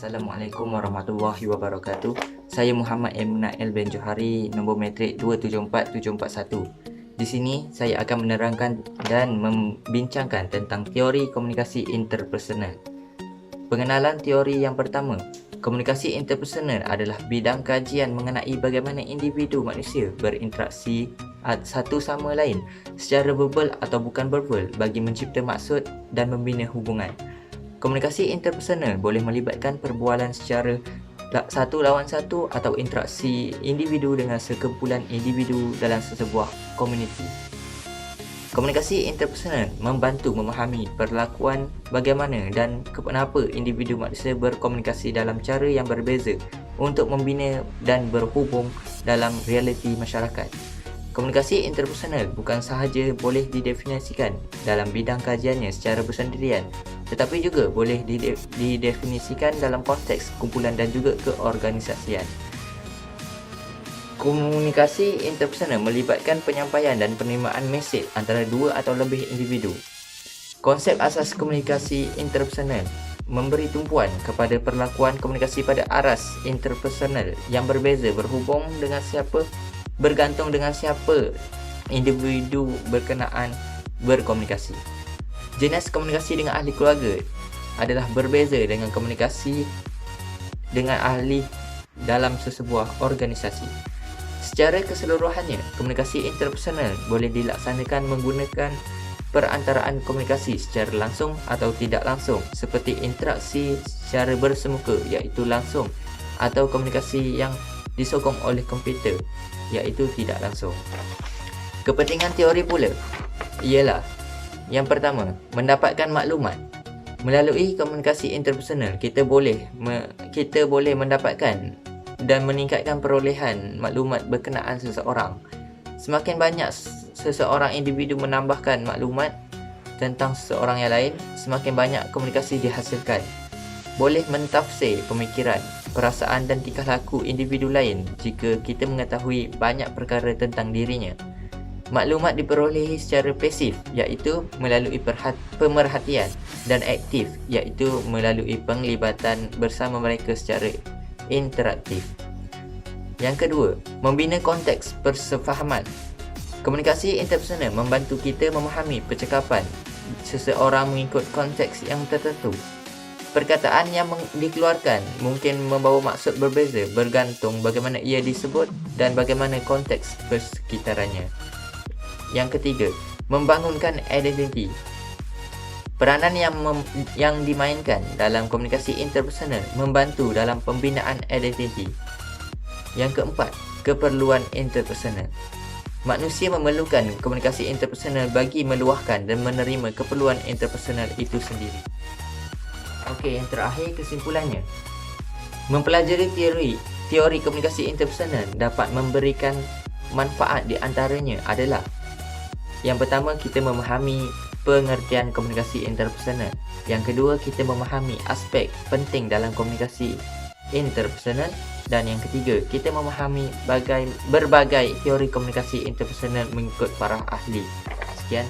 Assalamualaikum warahmatullahi wabarakatuh. Saya Muhammad Emunael bin Johari, nombor matrik 274741. Di sini saya akan menerangkan dan membincangkan tentang teori komunikasi interpersonal. Pengenalan teori yang pertama. Komunikasi interpersonal adalah bidang kajian mengenai bagaimana individu manusia berinteraksi satu sama lain secara verbal atau bukan verbal bagi mencipta maksud dan membina hubungan. Komunikasi interpersonal boleh melibatkan perbualan secara satu lawan satu atau interaksi individu dengan sekumpulan individu dalam sebuah komuniti. Komunikasi interpersonal membantu memahami perlakuan bagaimana dan kenapa individu manusia berkomunikasi dalam cara yang berbeza untuk membina dan berhubung dalam realiti masyarakat. Komunikasi interpersonal bukan sahaja boleh didefinisikan dalam bidang kajiannya secara bersendirian, tetapi juga boleh didefinisikan dalam konteks kumpulan dan juga keorganisasian. Komunikasi interpersonal melibatkan penyampaian dan penerimaan mesej antara dua atau lebih individu. Konsep asas komunikasi interpersonal memberi tumpuan kepada perlakuan komunikasi pada aras interpersonal yang berbeza bergantung dengan siapa individu berkenaan berkomunikasi. Jenis komunikasi dengan ahli keluarga adalah berbeza dengan komunikasi dengan ahli dalam sesebuah organisasi. Secara keseluruhannya, komunikasi interpersonal boleh dilaksanakan menggunakan perantaraan komunikasi secara langsung atau tidak langsung, seperti interaksi secara bersemuka iaitu langsung, atau komunikasi yang disokong oleh komputer iaitu tidak langsung. Kepentingan teori pula ialah yang pertama, mendapatkan maklumat. Melalui komunikasi interpersonal, kita boleh mendapatkan dan meningkatkan perolehan maklumat berkenaan seseorang. Semakin banyak seseorang individu menambahkan maklumat tentang seseorang yang lain, semakin banyak komunikasi dihasilkan. Boleh mentafsir pemikiran, perasaan dan tingkah laku individu lain jika kita mengetahui banyak perkara tentang dirinya. Maklumat diperolehi secara pasif iaitu melalui pemerhatian dan aktif iaitu melalui penglibatan bersama mereka secara interaktif. Yang kedua, membina konteks persefahaman. Komunikasi interpersonal membantu kita memahami percakapan seseorang mengikut konteks yang tertentu. Perkataan yang dikeluarkan mungkin membawa maksud berbeza bergantung bagaimana ia disebut dan bagaimana konteks persekitarannya. Yang ketiga, membangunkan identiti. Peranan yang dimainkan dalam komunikasi interpersonal membantu dalam pembinaan identiti. Yang keempat, keperluan interpersonal. Manusia memerlukan komunikasi interpersonal bagi meluahkan dan menerima keperluan interpersonal itu sendiri. Okey, yang terakhir kesimpulannya. Mempelajari teori komunikasi interpersonal dapat memberikan manfaat di antaranya adalah: yang pertama, kita memahami pengertian komunikasi interpersonal. Yang kedua, kita memahami aspek penting dalam komunikasi interpersonal. Dan yang ketiga, kita memahami berbagai teori komunikasi interpersonal mengikut para ahli. Sekian.